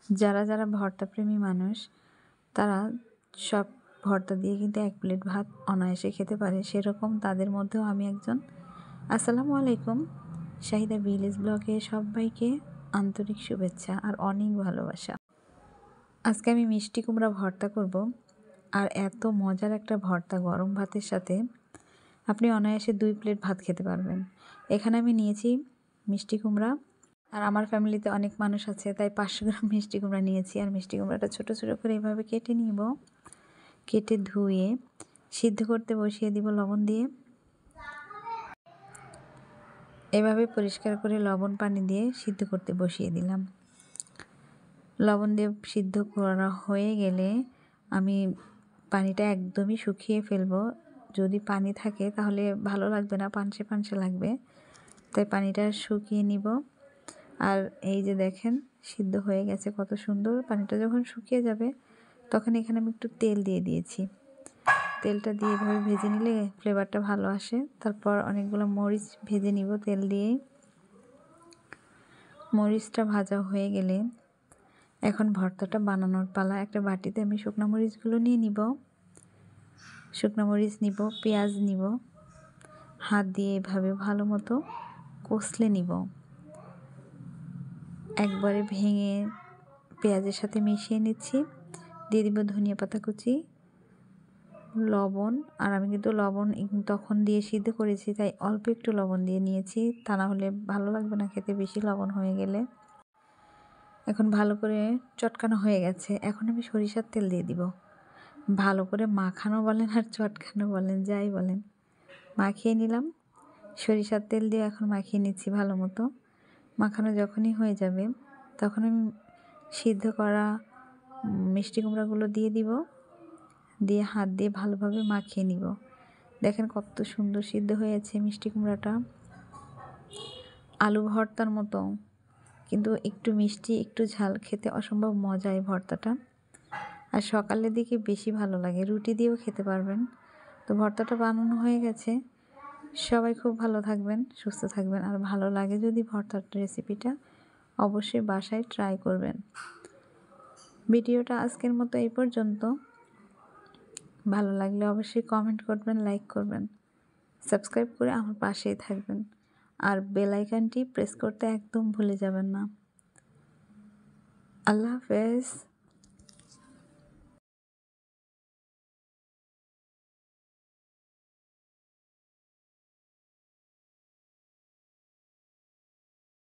যারা ভর্তাপ্রেমী মানুষ তারা সব ভর্তা দিয়ে কিন্তু 1 প্লেট ভাত অনায়াসে খেতে পারে, সেরকম তাদের মধ্যেও আমি একজন। আসসালামু আলাইকুম। শাহিদা ভিলেজ ব্লগে সবাইকে আন্তরিক শুভেচ্ছা আর অনেক ভালোবাসা। আজকে আমি মিষ্টি কুমড়া ভর্তা করব, আর এত মজার একটা ভর্তা গরম ভাতের সাথে আপনি অনায়াসে 2 প্লেট ভাত খেতে পারবেন। এখানে আমি নিয়েছি মিষ্টি কুমড়া, আর আমার ফ্যামিলিতে অনেক মানুষ আছে তাই 500 গ্রাম মিষ্টি কুমড়া নিয়েছি। আর মিষ্টি কুমড়াটা ছোটো ছোটো করে এভাবে কেটে নিব, কেটে ধুয়ে সিদ্ধ করতে বসিয়ে দিব লবণ দিয়ে। এভাবে পরিষ্কার করে লবণ পানি দিয়ে সিদ্ধ করতে বসিয়ে দিলাম। লবণ দিয়ে সিদ্ধ করা হয়ে গেলে আমি পানিটা একদমই শুকিয়ে ফেলবো। যদি পানি থাকে তাহলে ভালো লাগবে না, পানসে পানসে লাগবে, তাই পানিটা শুকিয়ে নিব। আর এই যে দেখেন সিদ্ধ হয়ে গেছে কত সুন্দর। পানিটা যখন শুকিয়ে যাবে তখন এখানে আমি একটু তেল দিয়ে দিয়েছি। তেলটা দিয়ে এভাবে ভেজে নিলে ফ্লেভারটা ভালো আসে। তারপর অনেকগুলো মরিচ ভেজে নিব তেল দিয়ে। মরিচটা ভাজা হয়ে গেলে এখন ভর্তাটা বানানোর পালা। একটা বাটিতে আমি শুকনো মরিচগুলো নিয়ে নিব। শুকনো মরিচ নিব, পেঁয়াজ নিব, হাত দিয়ে এভাবে ভালো মতো কষলে নিব। একবারে ভেঙে পেঁয়াজের সাথে মিশিয়ে নিচ্ছি। দিয়ে দিব ধনিয়া পাতা কুচি, লবণ। আর আমি কিন্তু লবণ তখন দিয়ে সিদ্ধ করেছি তাই অল্প একটু লবণ দিয়ে নিয়েছি, তা না হলে ভালো লাগবে না খেতে বেশি লবণ হয়ে গেলে। এখন ভালো করে চটকানো হয়ে গেছে। এখন আমি সরিষার তেল দিয়ে দিব। ভালো করে মাখানো বলেন আর চটকানো বলেন, যাই বলেন, মাখিয়ে নিলাম। সরিষার তেল দিয়ে এখন মাখিয়ে নিচ্ছি ভালো মতো। মাখানো যখনই হয়ে যাবে তখন আমি সিদ্ধ করা মিষ্টি কুমড়াগুলো দিয়ে দিব, দিয়ে হাত দিয়ে ভালোভাবে মাখিয়ে নিব। দেখেন কত সুন্দর সিদ্ধ হয়েছে মিষ্টি কুমড়াটা, আলু ভর্তার মতো, কিন্তু একটু মিষ্টি একটু ঝাল, খেতে অসম্ভব মজা এই ভর্তাটা। আর সকালের দিকে বেশি ভালো লাগে, রুটি দিয়েও খেতে পারবেন। তো ভর্তাটা বানানো হয়ে গেছে। সবাই খুব ভালো থাকবেন, সুস্থ থাকবেন। আর ভালো লাগে যদি ভর্তার রেসিপিটা অবশ্যই বাসায় ট্রাই করবেন। ভিডিওটা আজকের মতো এই পর্যন্ত। ভালো লাগলে অবশ্যই কমেন্ট করবেন, লাইক করবেন, সাবস্ক্রাইব করে আমার পাশেই থাকবেন। আর বেল আইকনটি প্রেস করতে একদম ভুলে যাবেন না। আল্লাহ হাফেজ।